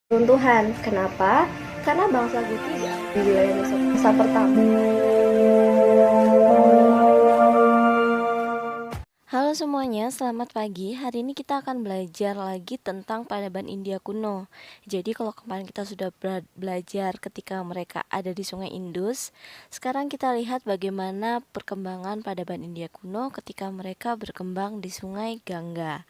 Runtuhan. Kenapa? Karena bangsa Guti di wilayah Mesopotamia pertama. Halo semuanya, selamat pagi. Hari ini kita akan belajar lagi tentang peradaban India kuno. Jadi kalau kemarin kita sudah belajar ketika mereka ada di Sungai Indus, sekarang kita lihat bagaimana perkembangan peradaban India kuno ketika mereka berkembang di Sungai Gangga.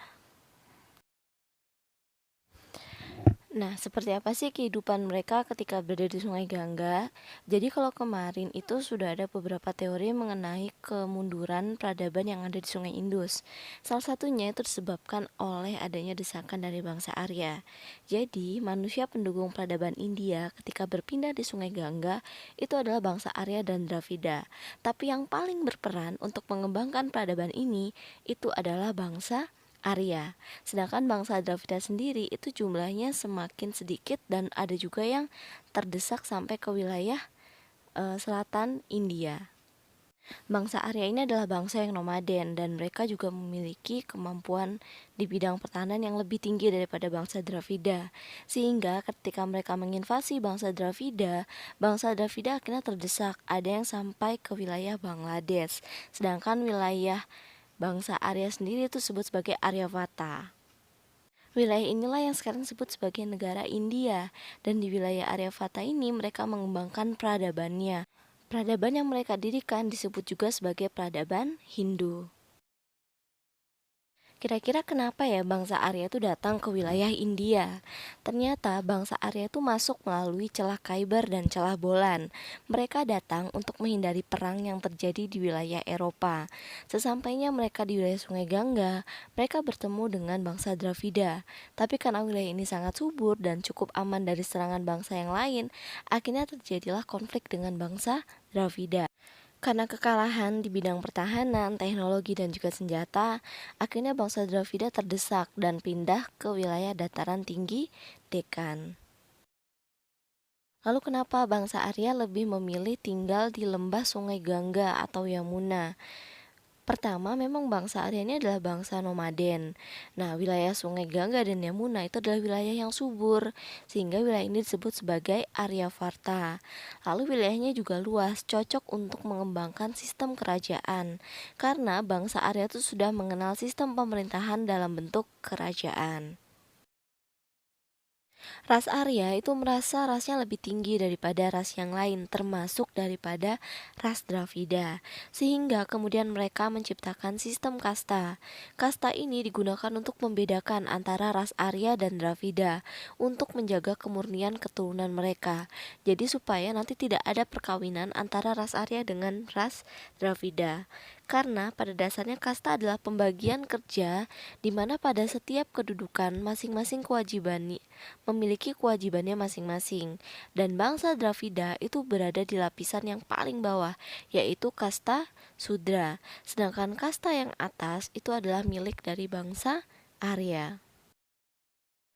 Nah, seperti apa sih kehidupan mereka ketika berada di Sungai Gangga? Jadi kalau kemarin itu sudah ada beberapa teori mengenai kemunduran peradaban yang ada di Sungai Indus. Salah satunya itu disebabkan oleh adanya desakan dari bangsa Arya. Jadi, manusia pendukung peradaban India ketika berpindah di Sungai Gangga itu adalah bangsa Arya dan Dravida. Tapi yang paling berperan untuk mengembangkan peradaban ini itu adalah bangsa Arya. Sedangkan bangsa Dravida sendiri itu jumlahnya semakin sedikit dan ada juga yang terdesak sampai ke wilayah selatan India. Bangsa Arya ini adalah bangsa yang nomaden dan mereka juga memiliki kemampuan di bidang pertahanan yang lebih tinggi daripada bangsa Dravida. Sehingga ketika mereka menginvasi bangsa Dravida akhirnya terdesak. Ada yang sampai ke wilayah Bangladesh. Sedangkan wilayah bangsa Arya sendiri itu disebut sebagai Aryavata. Wilayah inilah yang sekarang disebut sebagai negara India, dan di wilayah Aryavata ini mereka mengembangkan peradabannya. Peradaban yang mereka dirikan disebut juga sebagai peradaban Hindu. Kira-kira kenapa ya bangsa Arya itu datang ke wilayah India? Ternyata bangsa Arya itu masuk melalui celah Khyber dan celah Bolan. Mereka datang untuk menghindari perang yang terjadi di wilayah Eropa. Sesampainya mereka di wilayah Sungai Gangga, mereka bertemu dengan bangsa Dravida. Tapi karena wilayah ini sangat subur dan cukup aman dari serangan bangsa yang lain, akhirnya terjadilah konflik dengan bangsa Dravida. Karena kekalahan di bidang pertahanan, teknologi, dan juga senjata, akhirnya bangsa Dravida terdesak dan pindah ke wilayah dataran tinggi Deccan. Lalu kenapa bangsa Arya lebih memilih tinggal di lembah Sungai Gangga atau Yamuna? Pertama, memang bangsa Arya ini adalah bangsa nomaden. Nah, wilayah Sungai Gangga dan Yamuna itu adalah wilayah yang subur, sehingga wilayah ini disebut sebagai Aryavarta. Lalu wilayahnya juga luas, cocok untuk mengembangkan sistem kerajaan, karena bangsa Arya itu sudah mengenal sistem pemerintahan dalam bentuk kerajaan. Ras Arya itu merasa rasnya lebih tinggi daripada ras yang lain, termasuk daripada ras Dravida. Sehingga kemudian mereka menciptakan sistem kasta. Kasta ini digunakan untuk membedakan antara ras Arya dan Dravida untuk menjaga kemurnian keturunan mereka. Jadi supaya nanti tidak ada perkawinan antara ras Arya dengan ras Dravida. Karena pada dasarnya kasta adalah pembagian kerja di mana pada setiap kedudukan masing-masing kewajiban memiliki kewajibannya masing-masing, dan bangsa Dravida itu berada di lapisan yang paling bawah, yaitu kasta Sudra, sedangkan kasta yang atas itu adalah milik dari bangsa Arya.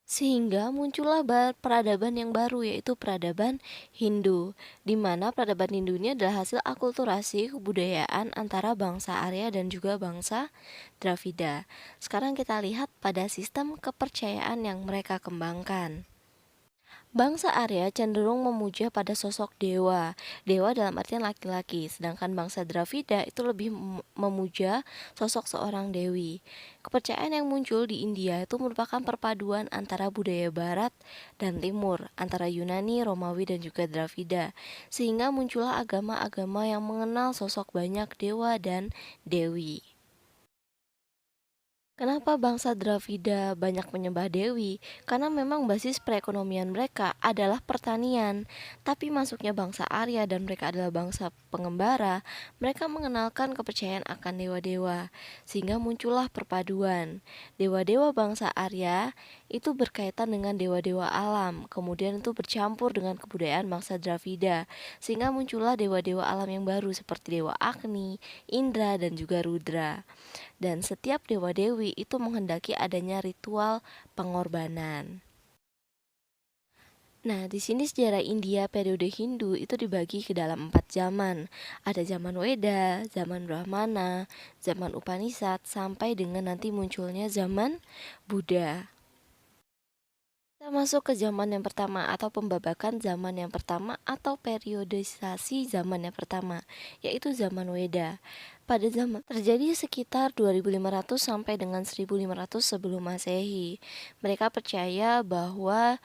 Sehingga muncullah peradaban yang baru, yaitu peradaban Hindu, di mana peradaban Hindu ini adalah hasil akulturasi kebudayaan antara bangsa Arya dan juga bangsa Dravida. Sekarang kita lihat pada sistem kepercayaan yang mereka kembangkan. Bangsa Arya cenderung memuja pada sosok dewa, dewa dalam artian laki-laki, sedangkan bangsa Dravida itu lebih memuja sosok seorang dewi. Kepercayaan yang muncul di India itu merupakan perpaduan antara budaya barat dan timur, antara Yunani, Romawi, dan juga Dravida, sehingga muncullah agama-agama yang mengenal sosok banyak dewa dan dewi. Kenapa bangsa Dravida banyak menyembah dewi? Karena memang basis perekonomian mereka adalah pertanian. Tapi masuknya bangsa Arya dan mereka adalah bangsa pengembara, mereka mengenalkan kepercayaan akan dewa-dewa. Sehingga muncullah perpaduan. Dewa-dewa bangsa Arya itu berkaitan dengan dewa-dewa alam. Kemudian itu bercampur dengan kebudayaan bangsa Dravida. Sehingga muncullah dewa-dewa alam yang baru seperti dewa Agni, Indra, dan juga Rudra. Dan setiap dewa-dewi itu menghendaki adanya ritual pengorbanan. Nah, di sini sejarah India periode Hindu itu dibagi ke dalam 4 zaman. Ada zaman Weda, zaman Brahmana, zaman Upanishad, sampai dengan nanti munculnya zaman Buddha. Kita masuk ke zaman yang pertama atau pembabakan zaman yang pertama atau periodisasi zaman yang pertama, yaitu zaman Weda. Pada zaman terjadi sekitar 2500 sampai dengan 1500 sebelum Masehi. Mereka percaya bahwa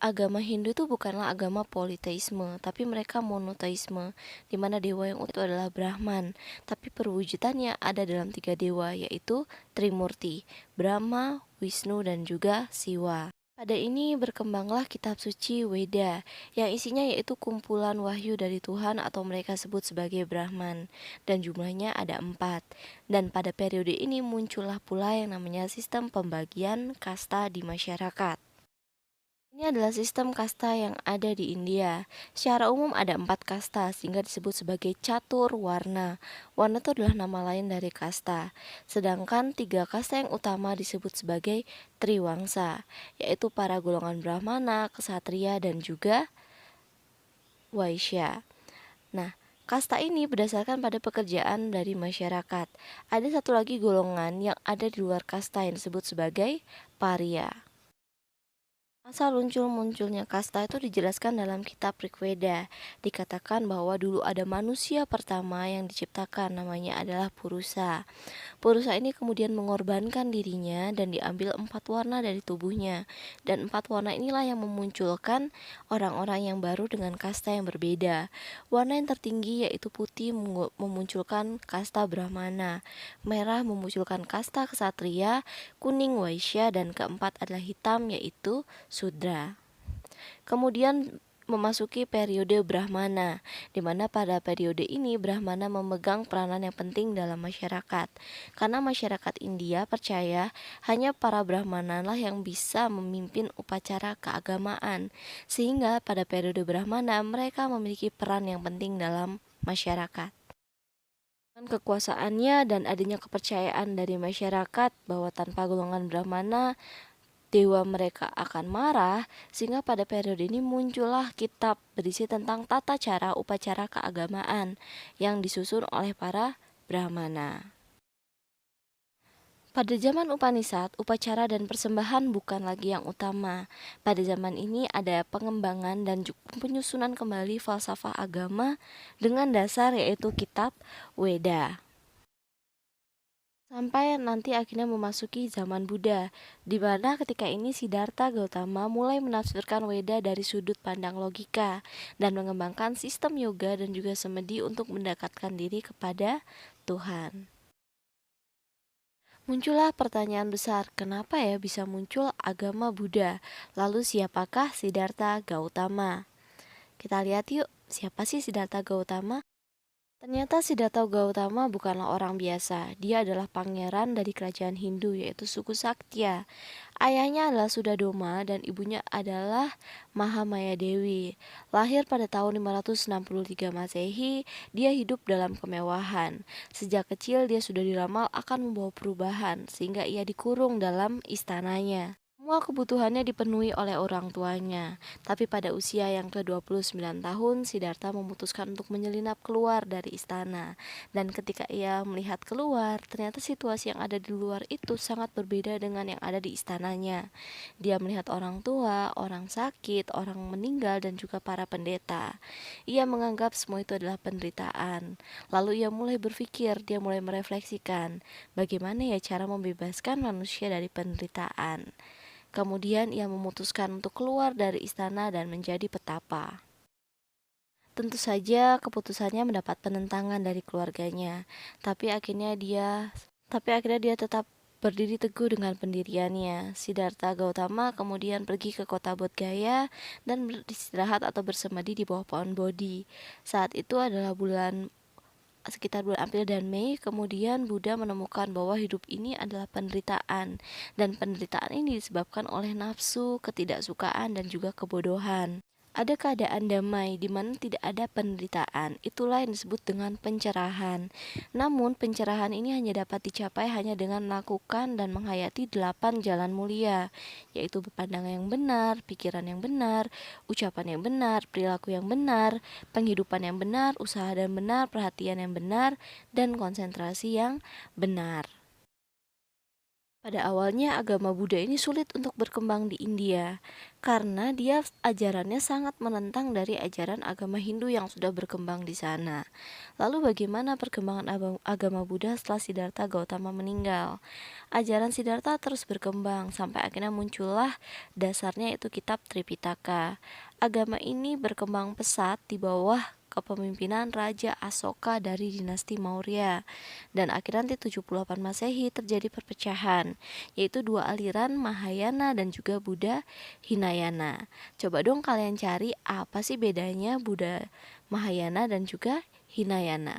agama Hindu itu bukanlah agama politeisme, tapi mereka monoteisme, di mana dewa yang utuh itu adalah Brahman, tapi perwujudannya ada dalam 3 dewa, yaitu Trimurti, Brahma, Wisnu, dan juga Siwa. Pada ini berkembanglah kitab suci Weda, yang isinya yaitu kumpulan wahyu dari Tuhan atau mereka sebut sebagai Brahman, dan jumlahnya ada 4. Dan pada periode ini muncullah pula yang namanya sistem pembagian kasta di masyarakat. Ini adalah sistem kasta yang ada di India. Secara umum ada 4 kasta sehingga disebut sebagai catur warna. Warna itu adalah nama lain dari kasta. Sedangkan 3 kasta yang utama disebut sebagai triwangsa, yaitu para golongan Brahmana, Ksatria, dan juga Waisya. Nah, kasta ini berdasarkan pada pekerjaan dari masyarakat. Ada satu lagi golongan yang ada di luar kasta yang disebut sebagai Parya. Asal munculnya kasta itu dijelaskan dalam kitab Rigveda. Dikatakan bahwa dulu ada manusia pertama yang diciptakan, namanya adalah Purusa. Purusa ini kemudian mengorbankan dirinya dan diambil 4 warna dari tubuhnya. Dan 4 warna inilah yang memunculkan orang-orang yang baru dengan kasta yang berbeda. Warna yang tertinggi yaitu putih memunculkan kasta Brahmana, merah memunculkan kasta Ksatria, kuning Waisya, dan keempat adalah hitam yaitu Sudra. Kemudian memasuki periode Brahmana, di mana pada periode ini Brahmana memegang peranan yang penting dalam masyarakat. Karena masyarakat India percaya hanya para Brahmana lah yang bisa memimpin upacara keagamaan, sehingga pada periode Brahmana mereka memiliki peran yang penting dalam masyarakat. Dengan kekuasaannya dan adanya kepercayaan dari masyarakat bahwa tanpa golongan Brahmana dewa mereka akan marah, sehingga pada periode ini muncullah kitab berisi tentang tata cara upacara keagamaan yang disusun oleh para Brahmana. Pada zaman Upanishad, upacara dan persembahan bukan lagi yang utama. Pada zaman ini ada pengembangan dan penyusunan kembali falsafah agama dengan dasar yaitu kitab Weda. Sampai nanti akhirnya memasuki zaman Buddha, di mana ketika ini Siddhartha Gautama mulai menafsirkan Weda dari sudut pandang logika dan mengembangkan sistem yoga dan juga semedi untuk mendekatkan diri kepada Tuhan. Muncullah pertanyaan besar, kenapa ya bisa muncul agama Buddha? Lalu siapakah Siddhartha Gautama? Kita lihat yuk, siapa sih Siddhartha Gautama? Ternyata Siddhartha Gautama bukanlah orang biasa. Dia adalah pangeran dari kerajaan Hindu yaitu suku Saktya. Ayahnya adalah Sudadoma dan ibunya adalah Mahamaya Dewi. Lahir pada tahun 563 Masehi, dia hidup dalam kemewahan. Sejak kecil dia sudah diramal akan membawa perubahan sehingga ia dikurung dalam istananya. Semua kebutuhannya dipenuhi oleh orang tuanya. Tapi pada usia yang ke-29 tahun, Siddhartha memutuskan untuk menyelinap keluar dari istana. Dan ketika ia melihat keluar, ternyata situasi yang ada di luar itu sangat berbeda dengan yang ada di istananya. Dia melihat orang tua, orang sakit, orang meninggal, dan juga para pendeta. Ia menganggap semua itu adalah penderitaan. Lalu ia mulai berpikir, dia mulai merefleksikan, bagaimana ya cara membebaskan manusia dari penderitaan. Kemudian ia memutuskan untuk keluar dari istana dan menjadi petapa. Tentu saja keputusannya mendapat penentangan dari keluarganya, tapi akhirnya dia tetap berdiri teguh dengan pendiriannya. Siddhartha Gautama kemudian pergi ke kota Bodh Gaya dan beristirahat atau bersemedi di bawah pohon Bodhi. Saat itu adalah sekitar bulan April dan Mei, kemudian Buddha menemukan bahwa hidup ini adalah penderitaan, dan penderitaan ini disebabkan oleh nafsu, ketidaksukaan, dan juga kebodohan. Ada keadaan damai di mana tidak ada penderitaan, itulah yang disebut dengan pencerahan. Namun pencerahan ini hanya dapat dicapai hanya dengan melakukan dan menghayati 8 jalan mulia, yaitu berpandangan yang benar, pikiran yang benar, ucapan yang benar, perilaku yang benar, penghidupan yang benar, usaha dan benar, perhatian yang benar, dan konsentrasi yang benar. Pada awalnya agama Buddha ini sulit untuk berkembang di India karena dia ajarannya sangat menentang dari ajaran agama Hindu yang sudah berkembang di sana. Lalu bagaimana perkembangan agama Buddha setelah Siddhartha Gautama meninggal? Ajaran Siddhartha terus berkembang sampai akhirnya muncullah dasarnya itu kitab Tripitaka. Agama ini berkembang pesat di bawah kepemimpinan Raja Asoka dari dinasti Maurya. Dan akhirnya nanti 78 Masehi terjadi perpecahan, yaitu dua aliran Mahayana dan juga Buddha Hinayana. Coba dong kalian cari apa sih bedanya Buddha Mahayana dan juga Hinayana.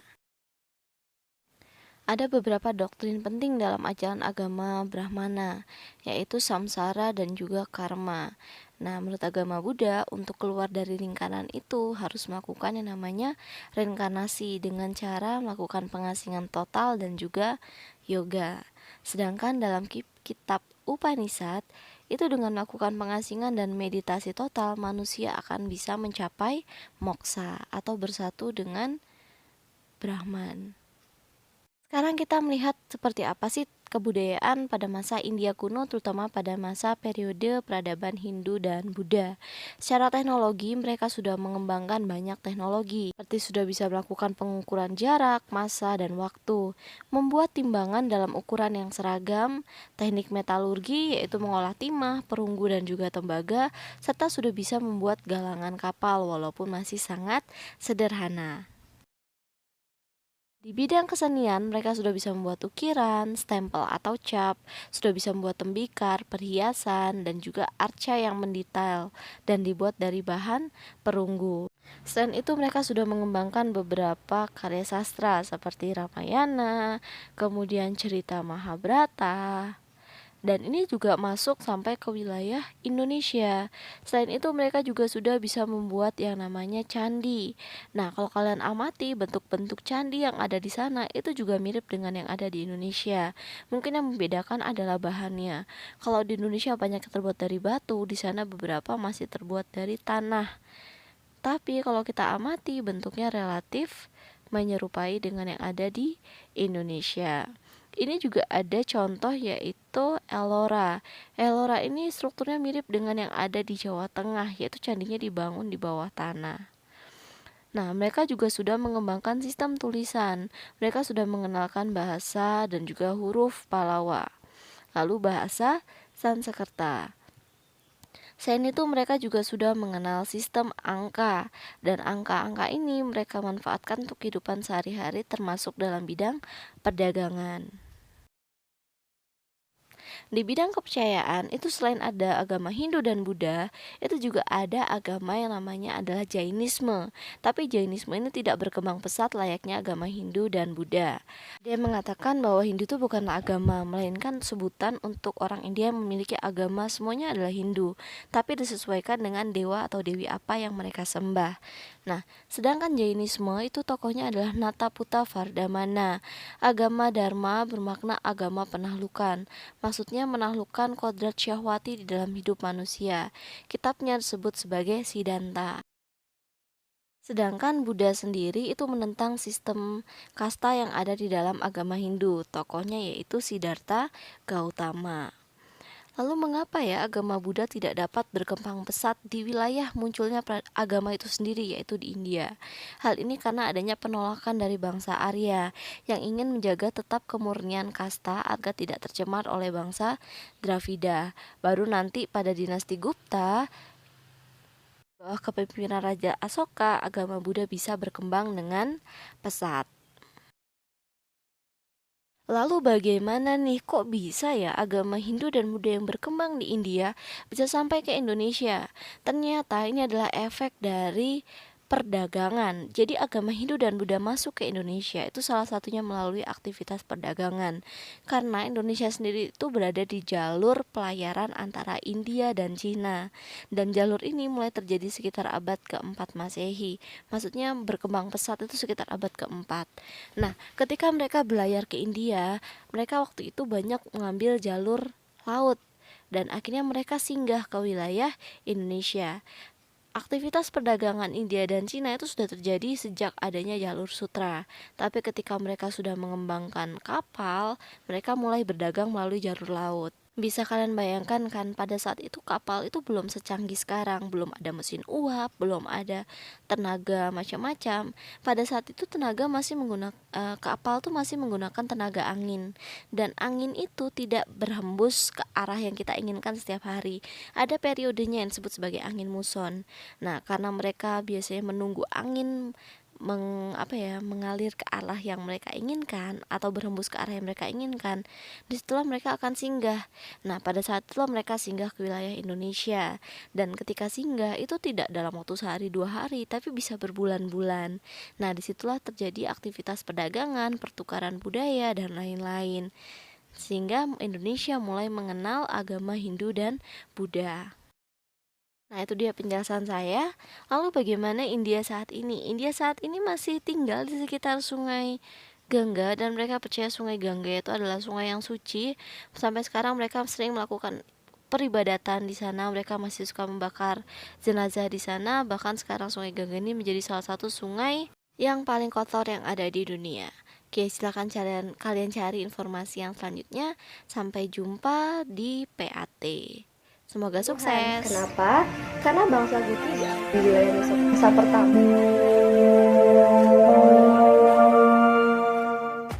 Ada beberapa doktrin penting dalam ajaran agama Brahmana, yaitu samsara dan juga karma. Nah, menurut agama Buddha, untuk keluar dari lingkaran itu harus melakukan yang namanya reinkarnasi dengan cara melakukan pengasingan total dan juga yoga. Sedangkan dalam kitab Upanishad, itu dengan melakukan pengasingan dan meditasi total, manusia akan bisa mencapai moksa atau bersatu dengan Brahman. Sekarang kita melihat seperti apa sih kebudayaan pada masa India kuno, terutama pada masa periode peradaban Hindu dan Buddha. Secara teknologi, mereka sudah mengembangkan banyak teknologi, seperti sudah bisa melakukan pengukuran jarak, massa, dan waktu, membuat timbangan dalam ukuran yang seragam, teknik metalurgi yaitu mengolah timah, perunggu, dan juga tembaga, serta sudah bisa membuat galangan kapal walaupun masih sangat sederhana. Di bidang kesenian, mereka sudah bisa membuat ukiran, stempel atau cap, sudah bisa membuat tembikar, perhiasan, dan juga arca yang mendetail dan dibuat dari bahan perunggu. Selain itu, mereka sudah mengembangkan beberapa karya sastra seperti Ramayana, kemudian cerita Mahabharata, dan ini juga masuk sampai ke wilayah Indonesia. Selain itu mereka juga sudah bisa membuat yang namanya candi. Nah, kalau kalian amati bentuk-bentuk candi yang ada di sana itu juga mirip dengan yang ada di Indonesia. Mungkin yang membedakan adalah bahannya. Kalau di Indonesia banyak yang terbuat dari batu, di sana beberapa masih terbuat dari tanah. Tapi kalau kita amati bentuknya relatif menyerupai dengan yang ada di Indonesia. Ini juga ada contoh yaitu Ellora. Ellora ini strukturnya mirip dengan yang ada di Jawa Tengah, yaitu candinya dibangun di bawah tanah. Nah, mereka juga sudah mengembangkan sistem tulisan. Mereka sudah mengenalkan bahasa dan juga huruf Palawa. Lalu bahasa Sanskerta. Selain itu mereka juga sudah mengenal sistem angka, dan angka-angka ini mereka manfaatkan untuk kehidupan sehari-hari termasuk dalam bidang perdagangan. Di bidang kepercayaan itu selain ada agama Hindu dan Buddha, itu juga ada agama yang namanya adalah Jainisme. Tapi Jainisme ini tidak berkembang pesat layaknya agama Hindu dan Buddha. Dia mengatakan bahwa Hindu itu bukanlah agama, melainkan sebutan untuk orang India yang memiliki agama semuanya adalah Hindu, tapi disesuaikan dengan dewa atau dewi apa yang mereka sembah. Nah, sedangkan Jainisme itu tokohnya adalah Nataputa Vardhamana. Agama Dharma bermakna agama penahlukan. Maksudnya menaklukkan kodrat syahwati di dalam hidup manusia. Kitabnya disebut sebagai Siddhanta. Sedangkan Buddha sendiri itu menentang sistem kasta yang ada di dalam agama Hindu. Tokohnya yaitu Siddhartha Gautama. Lalu mengapa ya agama Buddha tidak dapat berkembang pesat di wilayah munculnya agama itu sendiri, yaitu di India? Hal ini karena adanya penolakan dari bangsa Arya yang ingin menjaga tetap kemurnian kasta agar tidak tercemar oleh bangsa Dravida. Baru nanti pada dinasti Gupta, bawah kepemimpinan Raja Asoka, agama Buddha bisa berkembang dengan pesat. Lalu bagaimana nih, kok bisa ya agama Hindu dan Buddha yang berkembang di India bisa sampai ke Indonesia? Ternyata ini adalah efek dari perdagangan. Jadi agama Hindu dan Buddha masuk ke Indonesia itu salah satunya melalui aktivitas perdagangan. Karena Indonesia sendiri itu berada di jalur pelayaran antara India dan Cina. Dan jalur ini mulai terjadi sekitar abad keempat Masehi. Maksudnya berkembang pesat itu sekitar abad keempat. Nah, ketika mereka berlayar ke India, mereka waktu itu banyak mengambil jalur laut dan akhirnya mereka singgah ke wilayah Indonesia. Aktivitas perdagangan India dan Cina itu sudah terjadi sejak adanya jalur sutra. Tapi ketika mereka sudah mengembangkan kapal, mereka mulai berdagang melalui jalur laut. Bisa kalian bayangkan kan, pada saat itu kapal itu belum secanggih sekarang, belum ada mesin uap, belum ada tenaga macam-macam. Pada saat itu kapal tuh masih menggunakan tenaga angin, dan angin itu tidak berhembus ke arah yang kita inginkan setiap hari. Ada periodenya yang disebut sebagai angin muson. Nah, karena mereka biasanya menunggu angin mengalir ke arah yang mereka inginkan atau berhembus ke arah yang mereka inginkan, disitulah mereka akan singgah. Nah, pada saat itulah mereka singgah ke wilayah Indonesia, dan ketika singgah itu tidak dalam waktu sehari dua hari, tapi bisa berbulan-bulan. Nah, disitulah terjadi aktivitas perdagangan, pertukaran budaya, dan lain-lain, sehingga Indonesia mulai mengenal agama Hindu dan Buddha. Nah, itu dia penjelasan saya. Lalu bagaimana India saat ini? India saat ini masih tinggal di sekitar Sungai Gangga, dan mereka percaya Sungai Gangga itu adalah sungai yang suci. Sampai sekarang mereka sering melakukan peribadatan di sana. Mereka masih suka membakar jenazah di sana. Bahkan sekarang Sungai Gangga ini menjadi salah satu sungai yang paling kotor yang ada di dunia. Oke, silakan kalian cari informasi yang selanjutnya. Sampai jumpa di PAT. Semoga Tuhan. sukses. Kenapa? Karena bangsa Guti di wilayah Nusa Pertama.